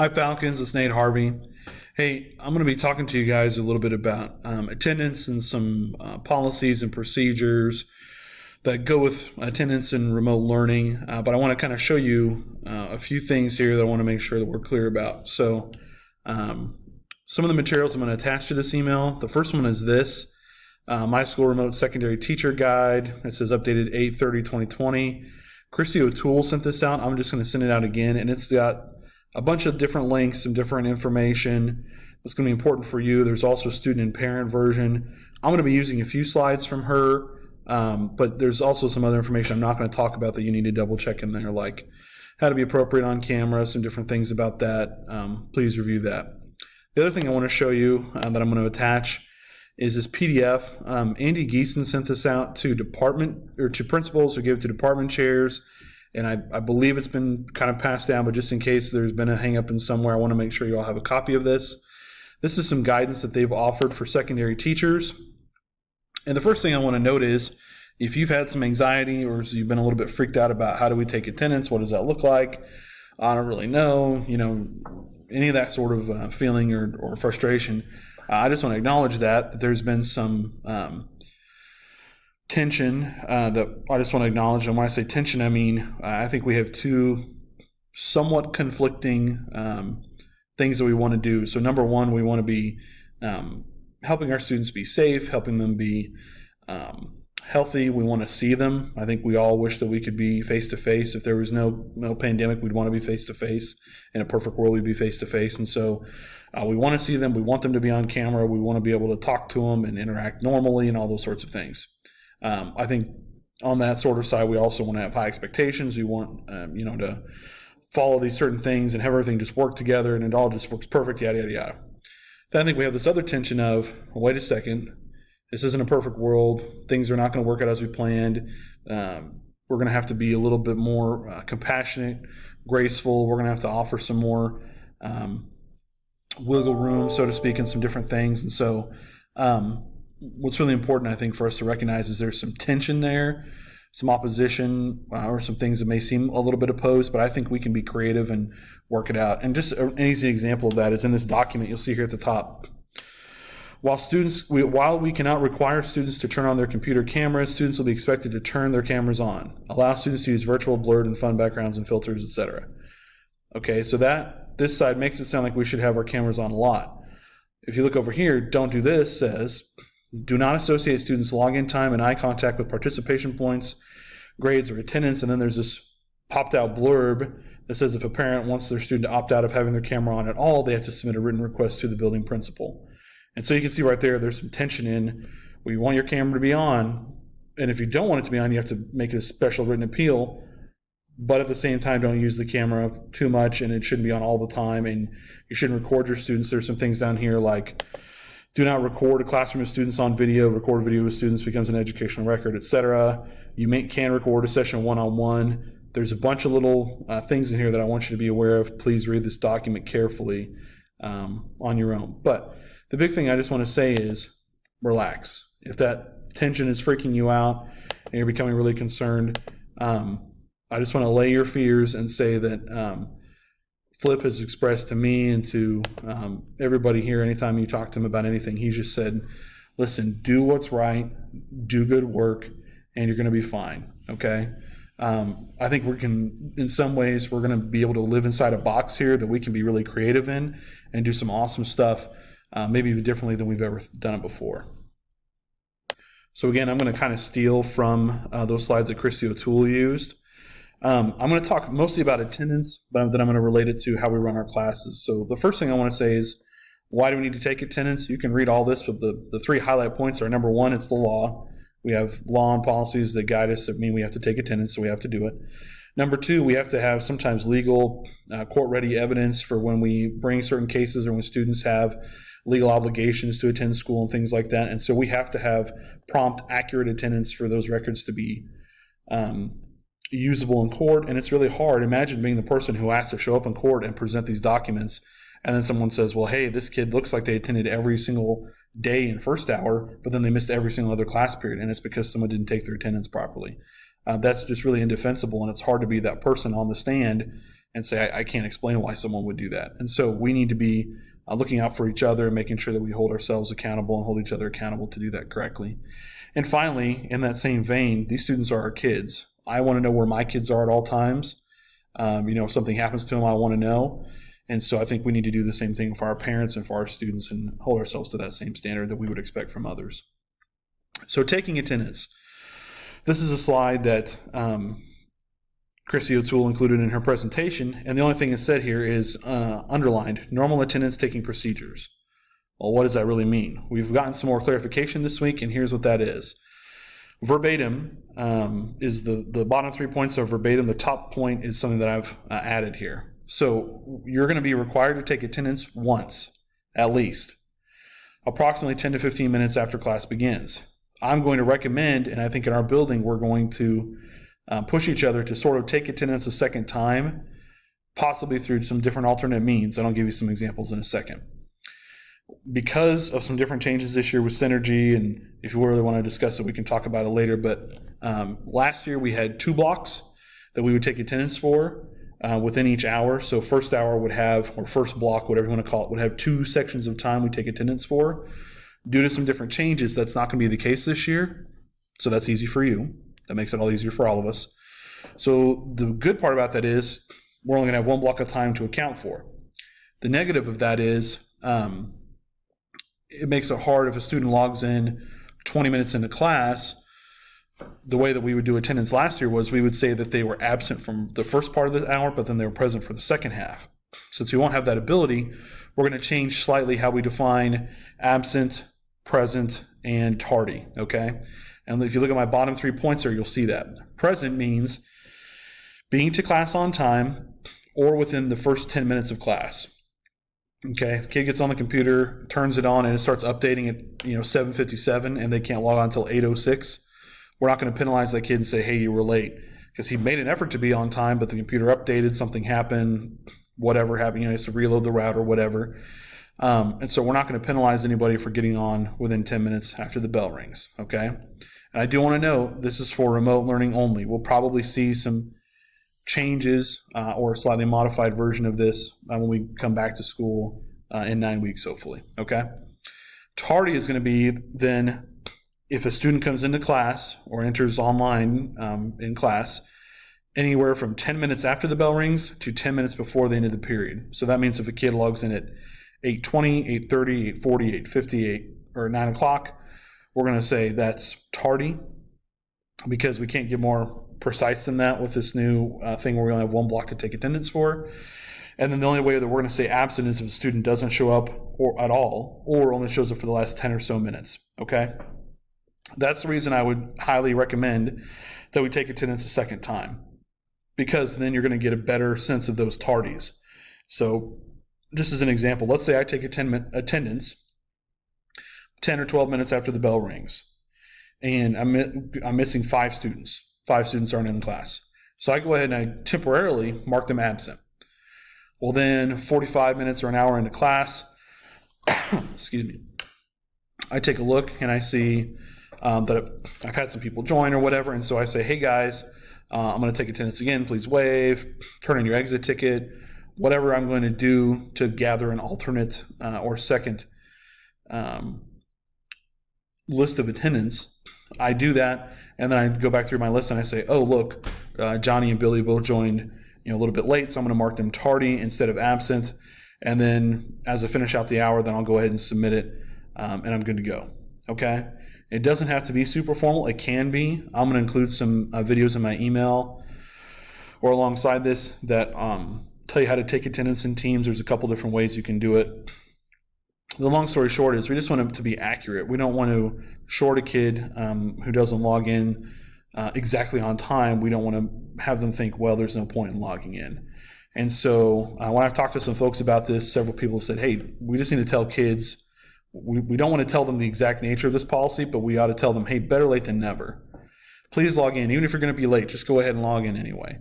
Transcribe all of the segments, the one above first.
Hi, Falcons. It's Nate Harvey. Hey, I'm going to be talking to you guys a little bit about attendance and some policies and procedures that go with attendance and remote learning. But I want to kind of show you a few things here that I want to make sure that we're clear about. So some of the materials I'm going to attach to this email. The first one is this, My School Remote Secondary Teacher Guide. It says updated 8/30/2020. Christy O'Toole sent this out. I'm just going to send it out again, and it's got a bunch of different links, some different information that's going to be important for you. There's also a student and parent version. I'm going to be using a few slides from her, but there's also some other information I'm not going to talk about that you need to double check in there, like how to be appropriate on camera, some different things about that. Please review that. The other thing I want to show you that I'm going to attach is this PDF. Andy Geeson sent this out to principals who give it to department chairs. And I believe it's been kind of passed down, but just in case there's been a hang up in somewhere, I want to make sure you all have a copy of this. This is some guidance that they've offered for secondary teachers. And the first thing I want to note is, if you've had some anxiety or you've been a little bit freaked out about how do we take attendance, what does that look like? I don't really know, any of that sort of feeling or frustration. I just want to acknowledge that there's been some tension that I just want to acknowledge. And when I say tension, I mean I think we have two somewhat conflicting things that we want to do. So number one, we want to be helping our students be safe, helping them be healthy. We want to see them. I think we all wish that we could be face-to-face. If there was no pandemic, we'd want to be face-to-face. In a perfect world, we'd be face-to-face. And so we want to see them. We want them to be on camera. We want to be able to talk to them and interact normally and all those sorts of things. I think on that sort of side, we also want to have high expectations. We want, to follow these certain things and have everything just work together and it all just works perfect, yada, yada, yada. Then I think we have this other tension of, wait a second, this isn't a perfect world. Things are not going to work out as we planned. We're going to have to be a little bit more compassionate, graceful. We're going to have to offer some more wiggle room, so to speak, in some different things. And so, what's really important, I think, for us to recognize is there's some tension there, some opposition, or some things that may seem a little bit opposed, but I think we can be creative and work it out. And just an easy example of that is in this document you'll see here at the top. While we cannot require students to turn on their computer cameras, students will be expected to turn their cameras on. Allow students to use virtual, blurred, and fun backgrounds and filters, etc. Okay, so this side makes it sound like we should have our cameras on a lot. If you look over here, don't do this says, do not associate students' login time and eye contact with participation points, grades, or attendance. And then there's this popped out blurb that says if a parent wants their student to opt out of having their camera on at all, they have to submit a written request to the building principal. And so you can see right there's some tension in where you want your camera to be on. And if you don't want it to be on, you have to make a special written appeal. But at the same time, don't use the camera too much and it shouldn't be on all the time. And you shouldn't record your students. There's some things down here like, do not record a classroom of students on video. Record video with students becomes an educational record, etc. You can record a session one-on-one. There's a bunch of little things in here that I want you to be aware of. Please read this document carefully on your own. But the big thing I just want to say is relax. If that tension is freaking you out and you're becoming really concerned, I just want to allay your fears and say that Flip has expressed to me and to everybody here, anytime you talk to him about anything, he just said, listen, do what's right, do good work, and you're going to be fine, okay? I think in some ways, we're going to be able to live inside a box here that we can be really creative in and do some awesome stuff, maybe even differently than we've ever done it before. So again, I'm going to kind of steal from those slides that Christy O'Toole used. I'm going to talk mostly about attendance, but then I'm going to relate it to how we run our classes. So the first thing I want to say is, why do we need to take attendance? You can read all this, but the three highlight points are, number one, it's the law. We have law and policies that guide us that mean we have to take attendance, so we have to do it. Number two, we have to have sometimes legal, court-ready evidence for when we bring certain cases or when students have legal obligations to attend school and things like that. And so we have to have prompt, accurate attendance for those records to be usable in court. And it's really hard. Imagine being the person who has to show up in court and present these documents, and then someone says, well, hey, this kid looks like they attended every single day in first hour, but then they missed every single other class period, and it's because someone didn't take their attendance properly. That's just really indefensible, and it's hard to be that person on the stand and say, I can't explain why someone would do that. And so we need to be looking out for each other and making sure that we hold ourselves accountable and hold each other accountable to do that correctly. And finally, in that same vein, these students are our kids. I want to know where my kids are at all times. If something happens to them, I want to know. And so I think we need to do the same thing for our parents and for our students and hold ourselves to that same standard that we would expect from others. So taking attendance. This is a slide that Christy O'Toole included in her presentation, and the only thing it said here is underlined, normal attendance taking procedures. Well, what does that really mean? We've gotten some more clarification this week, and here's what that is. Verbatim is the bottom 3 points are verbatim. The top point is something that I've added here. So you're going to be required to take attendance once, at least, approximately 10 to 15 minutes after class begins. I'm going to recommend, and I think in our building we're going to push each other to sort of take attendance a second time, possibly through some different alternate means, and I'll give you some examples in a second. Because of some different changes this year with Synergy, and if you really want to discuss it, we can talk about it later, but last year we had 2 blocks that we would take attendance for within each hour. So first hour would have, or first block, whatever you want to call it, would have 2 sections of time we take attendance for. Due to some different changes, that's not going to be the case this year, so that's easy for you. That makes it all easier for all of us. So the good part about that is we're only going to have 1 block of time to account for. The negative of that is it makes it hard if a student logs in 20 minutes into class. The way that we would do attendance last year was we would say that they were absent from the first part of the hour, but then they were present for the second half. Since we won't have that ability, we're going to change slightly how we define absent, present, and tardy, okay? And if you look at my bottom 3 points there, you'll see that. Present means being to class on time or within the first 10 minutes of class. Okay, if a kid gets on the computer, turns it on, and it starts updating at 7:57 and they can't log on until 8:06, we're not going to penalize that kid and say, hey, you were late, because he made an effort to be on time, but the computer updated, something happened, whatever happened, he has to reload the route or whatever. And so we're not going to penalize anybody for getting on within 10 minutes after the bell rings, okay? And I do want to note, this is for remote learning only. We'll probably see some changes or a slightly modified version of this when we come back to school in 9 weeks, hopefully, okay? Tardy is going to be then if a student comes into class or enters online in class anywhere from 10 minutes after the bell rings to 10 minutes before the end of the period. So that means if a kid logs in at 8:20, 8:30, 8:40, 8:58, or 9 o'clock, we're going to say that's tardy, because we can't get more precise than that with this new thing where we only have 1 block to take attendance for. And then the only way that we're going to say absent is if a student doesn't show up at all, or only shows up for the last 10 or so minutes, okay? That's the reason I would highly recommend that we take attendance a second time, because then you're going to get a better sense of those tardies. So just as an example, let's say I take attendance 10 or 12 minutes after the bell rings, and I'm missing 5 students. 5 students aren't in class. So I go ahead and I temporarily mark them absent. Well, then 45 minutes or an hour into class, excuse me, I take a look and I see that I've had some people join or whatever, and so I say, hey guys, I'm going to take attendance again, please wave, turn in your exit ticket, whatever I'm going to do to gather an alternate or second list of attendance. I do that, and then I go back through my list and I say, oh look, Johnny and Billy both joined a little bit late, so I'm going to mark them tardy instead of absent, and then as I finish out the hour, then I'll go ahead and submit it, and I'm good to go, okay? It doesn't have to be super formal. It can be. I'm going to include some videos in my email or alongside this that tell you how to take attendance in Teams. There's a couple different ways you can do it. The long story short is we just want it to be accurate. We don't want to short a kid who doesn't log in exactly on time. We don't want to have them think, well, there's no point in logging in. And so when I've talked to some folks about this, several people have said, hey, we just need to tell kids, we don't want to tell them the exact nature of this policy, but we ought to tell them, hey, better late than never. Please log in. Even if you're going to be late, just go ahead and log in anyway.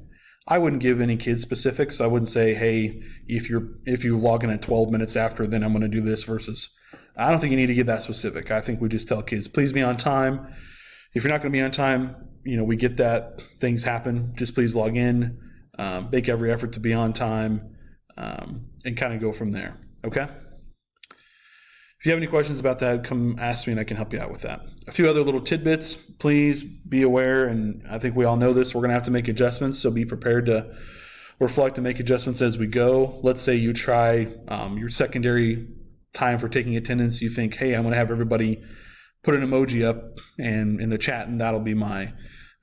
I wouldn't give any kid specifics. I wouldn't say, hey, if you log in at 12 minutes after, then I'm going to do this versus. I don't think you need to get that specific. I think we just tell kids, please be on time. If you're not going to be on time, we get that. Things happen. Just please log in. make every effort to be on time, and kind of go from there. Okay? If you have any questions about that, come ask me and I can help you out with that. A few other little tidbits. Please be aware, and I think we all know this, we're going to have to make adjustments, so be prepared to reflect and make adjustments as we go. Let's say you try your secondary time for taking attendance. You think, hey, I'm going to have everybody put an emoji up and in the chat, and that'll be my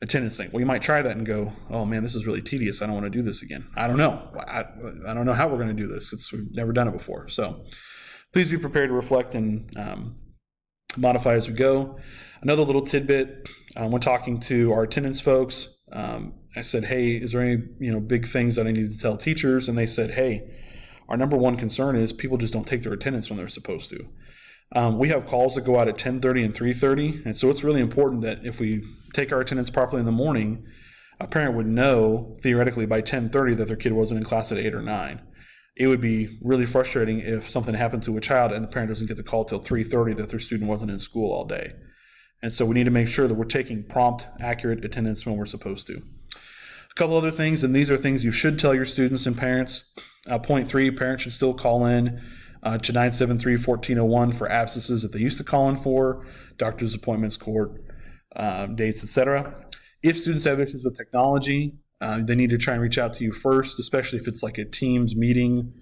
attendance thing. Well, you might try that and go, oh man, this is really tedious. I don't want to do this again. I don't know. I don't know how we're going to do this. We've never done it before. So please be prepared to reflect and modify as we go. Another little tidbit, when talking to our attendance folks, I said, hey, is there any big things that I need to tell teachers? And they said, hey, our number one concern is people just don't take their attendance when they're supposed to. We have calls that go out at 10:30 and 3:30, and so it's really important that if we take our attendance properly in the morning, a parent would know theoretically by 10:30 that their kid wasn't in class at 8 or 9. It would be really frustrating if something happened to a child and the parent doesn't get the call till 3:30 that their student wasn't in school all day. And so we need to make sure that we're taking prompt, accurate attendance when we're supposed to. A couple other things, and these are things you should tell your students and parents. Point 3, parents should still call in to 973-1401 for absences that they used to call in for, doctor's appointments, court dates, etc. If students have issues with technology, they need to try and reach out to you first, especially if it's like a Teams meeting,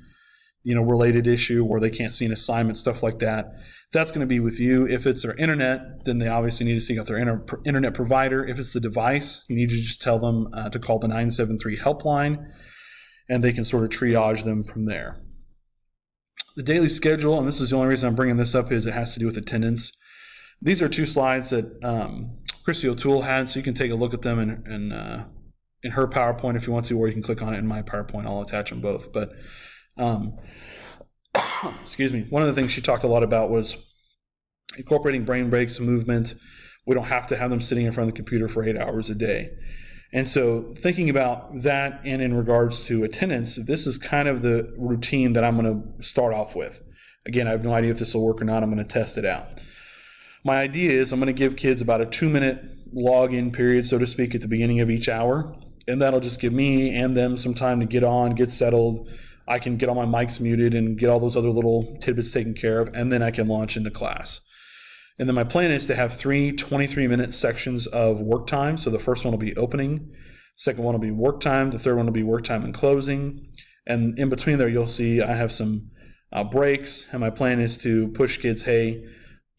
related issue where they can't see an assignment, stuff like that. That's going to be with you. If it's their internet, then they obviously need to seek out their internet provider. If it's the device, you need to just tell them to call the 973 helpline, and they can sort of triage them from there. The daily schedule, and this is the only reason I'm bringing this up, is it has to do with attendance. These are 2 slides that Christy O'Toole had, so you can take a look at them in her PowerPoint if you want to, or you can click on it in my PowerPoint. I'll attach them both. But excuse me, one of the things she talked a lot about was incorporating brain breaks, movement. We don't have to have them sitting in front of the computer for 8 hours a day. And so thinking about that, and in regards to attendance, this is kind of the routine that I'm going to start off with. Again, I have no idea if this will work or not. I'm going to test it out. My idea is I'm going to give kids about a 2-minute login period, so to speak, at the beginning of each hour. And that'll just give me and them some time to get on, get settled. I can get all my mics muted and get all those other little tidbits taken care of, and then I can launch into class. And then my plan is to have 3 23-minute sections of work time. So the first one will be opening, second one will be work time, the third one will be work time and closing. And in between there, you'll see I have some breaks, and my plan is to push kids, hey,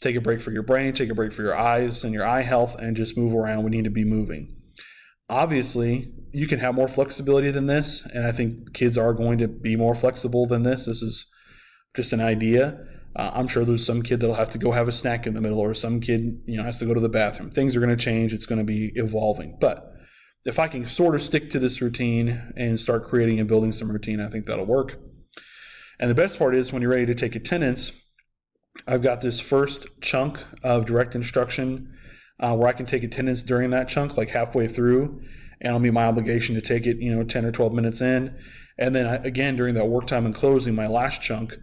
take a break for your brain, take a break for your eyes and your eye health, and just move around. We need to be moving. Obviously, you can have more flexibility than this, and I think kids are going to be more flexible than this. This is just an idea. I'm sure there's some kid that'll have to go have a snack in the middle, or some kid, has to go to the bathroom. Things are going to change. It's going to be evolving. But if I can sort of stick to this routine and start creating and building some routine, I think that'll work. And the best part is when you're ready to take attendance, I've got this first chunk of direct instruction where I can take attendance during that chunk, like halfway through, and it'll be my obligation to take it, 10 or 12 minutes in. And then again, during that work time and closing, my last chunk,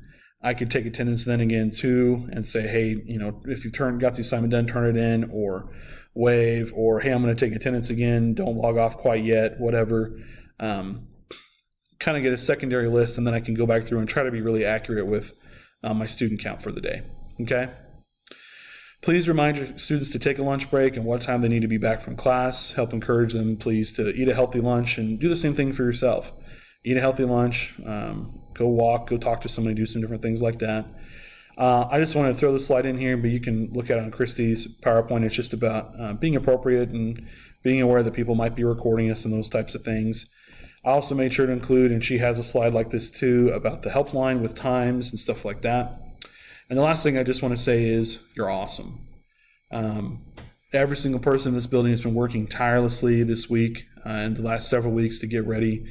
I could take attendance then again too and say, hey, if you've got the assignment done, turn it in, or wave, or hey, I'm going to take attendance again, don't log off quite yet, whatever. Kind of get a secondary list, and then I can go back through and try to be really accurate with my student count for the day. Okay? Please remind your students to take a lunch break and what time they need to be back from class. Help encourage them, please, to eat a healthy lunch, and do the same thing for yourself. Eat a healthy lunch, go walk, go talk to somebody, do some different things like that. I just want to throw this slide in here, but you can look at it on Christy's PowerPoint. It's just about being appropriate and being aware that people might be recording us and those types of things. I also made sure to include, and she has a slide like this too, about the helpline with times and stuff like that. And the last thing I just want to say is you're awesome. Every single person in this building has been working tirelessly this week and the last several weeks to get ready.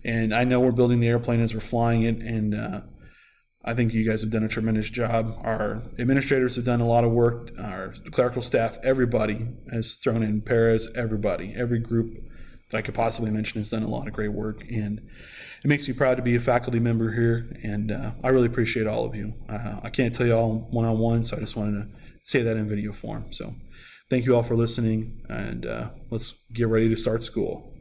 And I know we're building the airplane as we're flying it, and I think you guys have done a tremendous job. Our administrators have done a lot of work. Our clerical staff, everybody has thrown in, paras, everybody, every group that I could possibly mention has done a lot of great work. And it makes me proud to be a faculty member here, and I really appreciate all of you. I can't tell you all one-on-one, so I just wanted to say that in video form. So thank you all for listening, and let's get ready to start school.